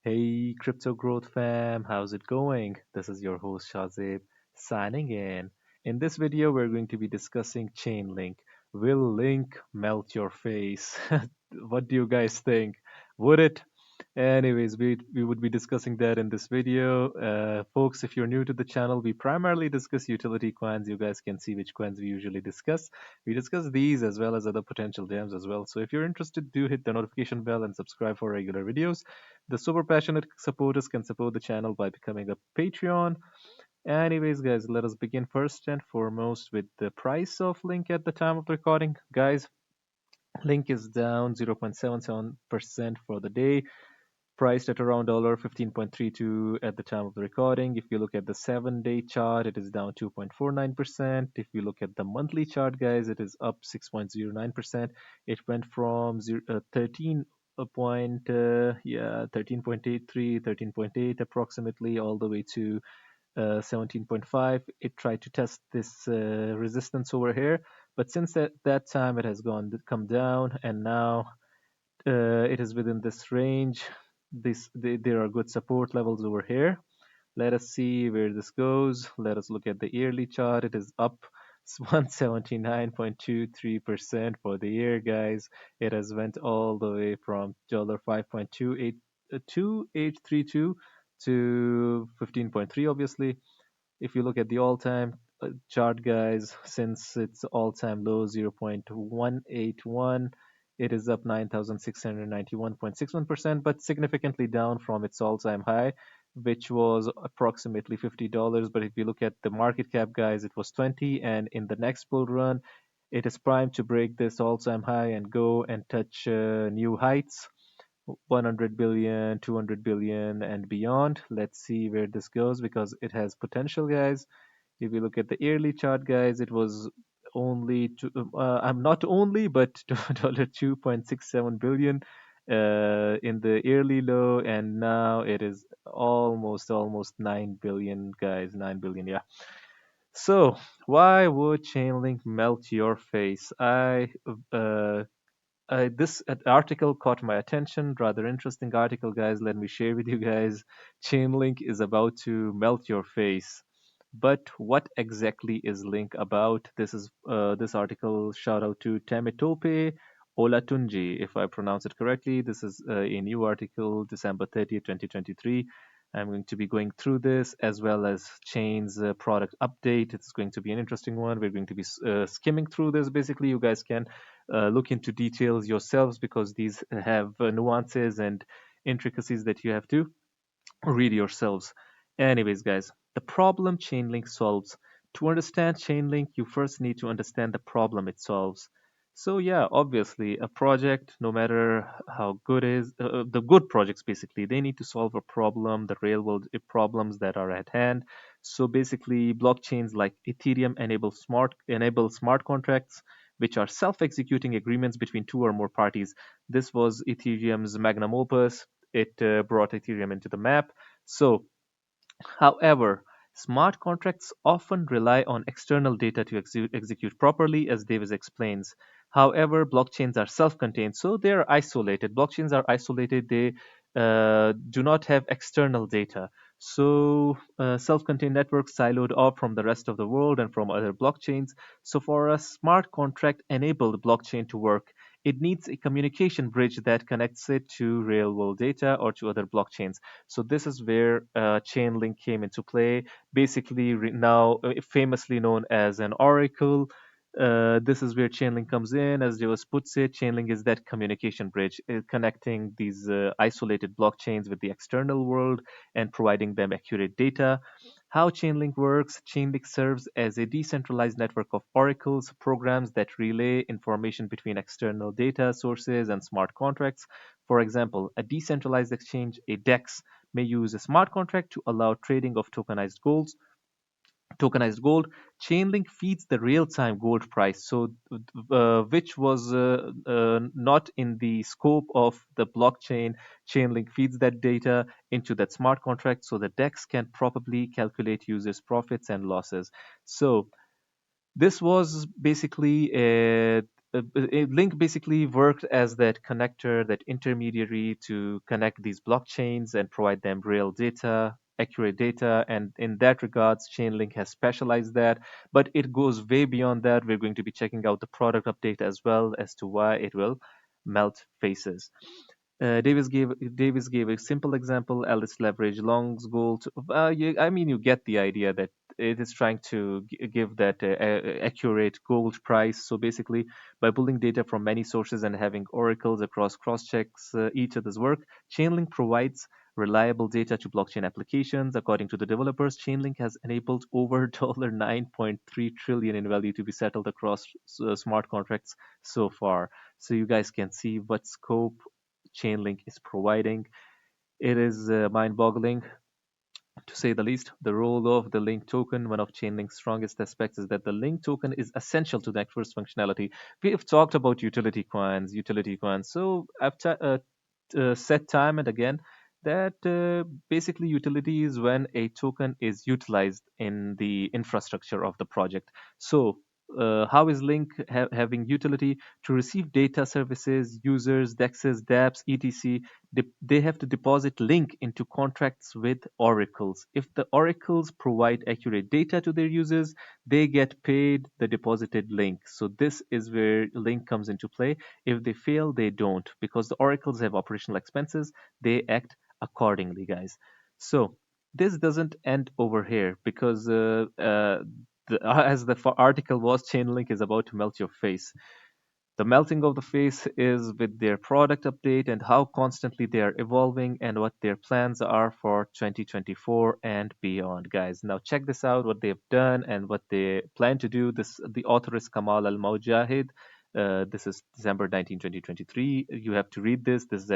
Hey, Crypto Growth fam, how's it going? This is your host Shazib signing in. In this video, we're going to be discussing Chainlink. Will Link melt your face? What do you guys think? Would it? Anyways, we would be discussing that in this video. Folks, if you're new to the channel, we primarily discuss utility coins. You guys can see which coins we usually discuss. We discuss these as well as other potential gems as well. So if you're interested, do hit the notification bell and subscribe for regular videos. The super passionate supporters can support the channel by becoming a Patreon. Anyways, guys, let us begin first and foremost with the price of Link at the time of recording. Guys, Link is down 0.77% for the day, priced at around $15.32 at the time of the recording. If you look at the 7-day chart, it is down 2.49%. If you look at the monthly chart, guys, it is up 6.09%. It went from 13 point yeah 13.83 13.8 approximately all the way to 17.5. It tried to test this resistance over here, but since that time it has come down, and now it is within this range. There are good support levels over here. Let us see where this goes. Let us look at the yearly chart. It is up 179.23% for the year, guys. It has went all the way from $5.2832 to 15.3, obviously. If you look at the all-time chart, guys, since its all-time low 0.181, it is up 9,691.61%, but significantly down from its all-time high, which was approximately $50. But if you look at the market cap, guys, it was 20, and in the next bull run, it is primed to break this all-time high and go and touch new heights. 100 billion, 200 billion, and beyond. Let's see where this goes because it has potential, guys. If you look at the yearly chart, guys, it was only I'm not only, but $2.67 billion in the yearly low, and now it is almost 9 billion, guys. 9 billion, yeah. So why would Chainlink melt your face? Uh, this article caught my attention. Rather interesting article, guys. Let me share with you guys. Chainlink is about to melt your face. But what exactly is Link about? This article. Shout out to Temitope Olatunji, if I pronounce it correctly. This is a new article, December 30th, 2023. I'm going to be going through this as well as Chain's product update. It's going to be an interesting one. We're going to be skimming through this. Basically, you guys can look into details yourselves because these have nuances and intricacies that you have to read yourselves. Anyways, guys, the problem Chainlink solves. To understand Chainlink, you first need to understand the problem it solves. So yeah, obviously, a project, no matter how good is the good projects, basically, they need to solve a problem, the real world problems that are at hand. So basically, blockchains like Ethereum enable smart contracts, which are self-executing agreements between two or more parties. This was Ethereum's magnum opus. It brought Ethereum into the map. So, however, smart contracts often rely on external data to execute properly, as Davis explains. However, blockchains are self contained, so they are isolated. Blockchains are isolated, they do not have external data. So, self contained networks siloed off from the rest of the world and from other blockchains. So, for a smart contract enabled blockchain to work, it needs a communication bridge that connects it to real world data or to other blockchains. So this is where Chainlink came into play. Basically, now famously known as an oracle. This is where Chainlink comes in. As Deus puts it, Chainlink is that communication bridge, connecting these isolated blockchains with the external world and providing them accurate data. How Chainlink works: Chainlink serves as a decentralized network of oracles, programs that relay information between external data sources and smart contracts. For example, a decentralized exchange, a DEX, may use a smart contract to allow trading of tokenized gold. Chainlink feeds the real-time gold price, so which was not in the scope of the blockchain. Chainlink feeds that data into that smart contract, so the DEX can properly calculate users' profits and losses. So this was basically Link basically worked as that connector, that intermediary to connect these blockchains and provide them real data, accurate data. And in that regards, Chainlink has specialized that. But it goes way beyond that. We're going to be checking out the product update as well as to why it will melt faces. Davis gave a simple example. Alice leverage Long's goal to. I mean, you get the idea that it is trying to give that accurate gold price. So basically, by pulling data from many sources and having oracles across cross checks each other's work, Chainlink provides reliable data to blockchain applications. According to the developers, Chainlink has enabled over $9.3 trillion in value to be settled across smart contracts so far. So you guys can see what scope Chainlink is providing. It is mind-boggling, to say the least. The role of the link token, one of Chainlink's strongest aspects is that the link token is essential to the network's functionality. We have talked about utility coins. So I've said time and again that basically utility is when a token is utilized in the infrastructure of the project. So how is Link having utility to receive data services, users, DEXs, dApps, etc? They have to deposit Link into contracts with oracles. If the oracles provide accurate data to their users, they get paid the deposited Link. So this is where Link comes into play. If they fail, they don't, because the oracles have operational expenses. They act accordingly, guys. So this doesn't end over here, because as the article was, Chainlink is about to melt your face. The melting of the face is with their product update and how constantly they are evolving and what their plans are for 2024 and beyond, guys. Now check this out, what they've done and what they plan to do. The author is Kamal Al Mujahid. This is December 19, 2023. You have to read this. This is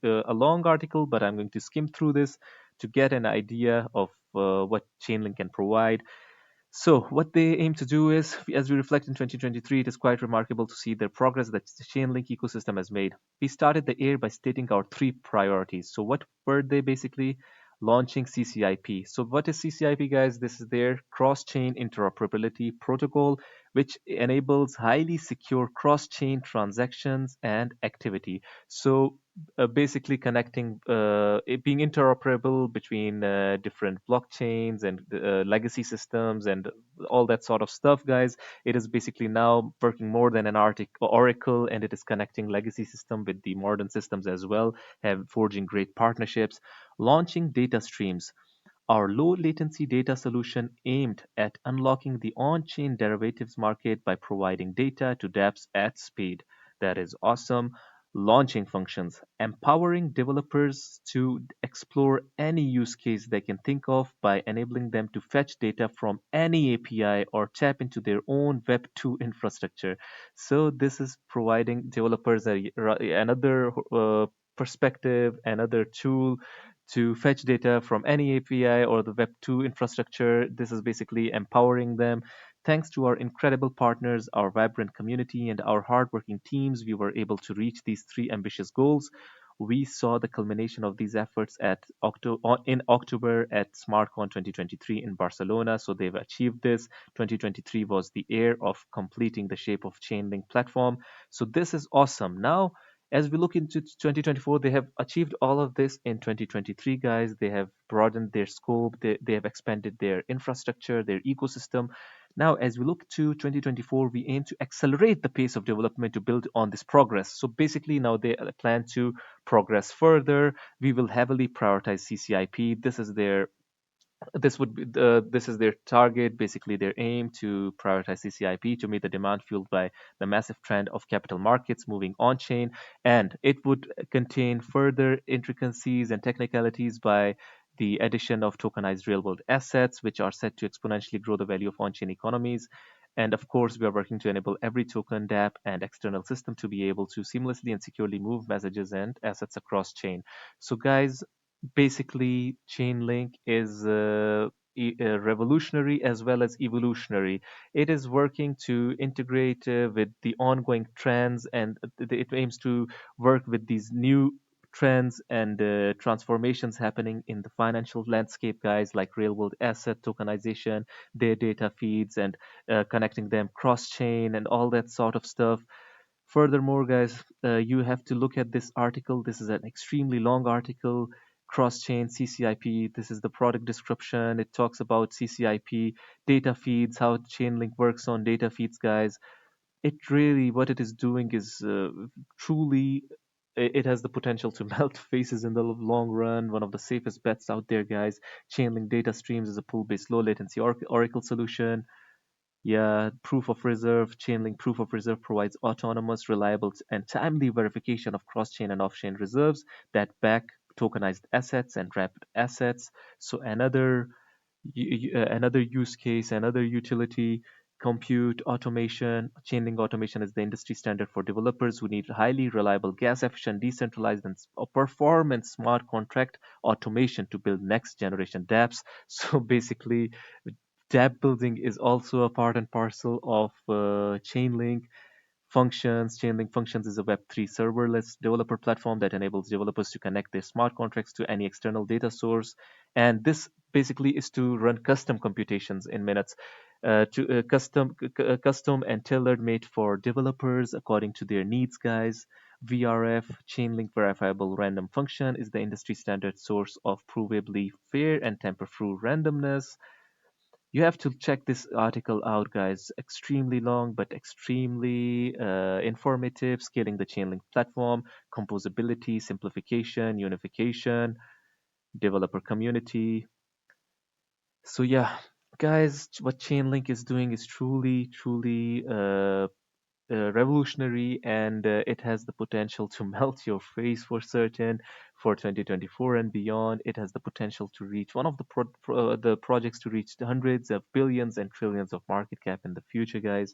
a long article, but I'm going to skim through this to get an idea of what Chainlink can provide. So, what they aim to do is, as we reflect in 2023, it is quite remarkable to see the progress that the Chainlink ecosystem has made. We started the year by stating our three priorities. So, what were they basically? Launching CCIP. So, what is CCIP, guys? This is their cross chain interoperability protocol, which enables highly secure cross chain transactions and activity. So, basically connecting it being interoperable between different blockchains and legacy systems and all that sort of stuff, guys. It is basically now working more than an oracle, and it is connecting legacy system with the modern systems as well, have forging great partnerships. Launching data streams, our low latency data solution aimed at unlocking the on chain derivatives market by providing data to dApps at speed. That is awesome. Launching functions, empowering developers to explore any use case they can think of by enabling them to fetch data from any API or tap into their own Web2 infrastructure. So, this is providing developers another perspective, another tool to fetch data from any API or the Web2 infrastructure. This is basically empowering them. Thanks to our incredible partners, our vibrant community, and our hardworking teams, we were able to reach these three ambitious goals. We saw the culmination of these efforts in October at SmartCon 2023 in Barcelona. So they've achieved this. 2023 was the year of completing the shape of Chainlink platform. So this is awesome. Now, as we look into 2024, they have achieved all of this in 2023, guys. They have broadened their scope, they have expanded their infrastructure, their ecosystem. Now, as we look to 2024, we aim to accelerate the pace of development to build on this progress. So basically, now they plan to progress further. We will heavily prioritize CCIP. This is their target, basically their aim to prioritize CCIP to meet the demand fueled by the massive trend of capital markets moving on chain, and it would contain further intricacies and technicalities by the addition of tokenized real world assets, which are set to exponentially grow the value of on chain economies. And of course, we are working to enable every token, dApp, and external system to be able to seamlessly and securely move messages and assets across chain. So, guys, basically Chainlink is revolutionary as well as evolutionary. It is working to integrate with the ongoing trends, and it aims to work with these new trends and transformations happening in the financial landscape, guys, like real world asset tokenization, their data feeds, and connecting them cross chain and all that sort of stuff. Furthermore, guys, you have to look at this article. This is an extremely long article. Cross-chain CCIP. This is the product description. It talks about CCIP data feeds, how Chainlink works on data feeds, guys. It really, what it is doing is truly, it has the potential to melt faces in the long run. One of the safest bets out there, guys. Chainlink data streams is a pool-based low latency Oracle solution. Yeah, proof of reserve, Chainlink proof of reserve provides autonomous, reliable, and timely verification of cross-chain and off-chain reserves that back tokenized assets and wrapped assets. So another use case, another utility, compute automation. Chainlink automation is the industry standard for developers who need highly reliable, gas-efficient, decentralized, and performance smart contract automation to build next-generation dApps. So basically, dApp building is also a part and parcel of Chainlink functions. Chainlink Functions is a Web3 serverless developer platform that enables developers to connect their smart contracts to any external data source. And this basically is to run custom computations in minutes, custom and tailored made for developers according to their needs, guys. VRF, Chainlink Verifiable Random Function, is the industry standard source of provably fair and tamper-proof randomness. You have to check this article out, guys. Extremely long, but extremely informative. Scaling the Chainlink platform, composability, simplification, unification, developer community. So yeah, guys, what Chainlink is doing is truly, truly revolutionary, and it has the potential to melt your face for certain for 2024 and beyond. It has the potential to reach one of the projects to reach the hundreds of billions and trillions of market cap in the future, guys.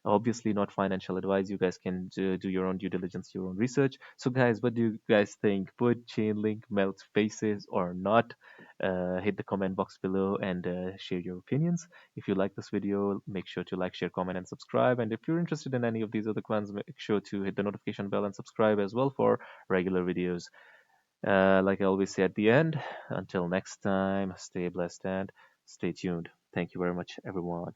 Obviously, not financial advice. You guys can do your own due diligence, your own research. So, guys, what do you guys think? Would Chainlink melt faces or not? Hit the comment box below and share your opinions. If you like this video, make sure to like, share, comment, and subscribe. And if you're interested in any of these other ones, make sure to hit the notification bell and subscribe as well for regular videos. Like I always say at the end, until next time, stay blessed and stay tuned. Thank you very much, everyone.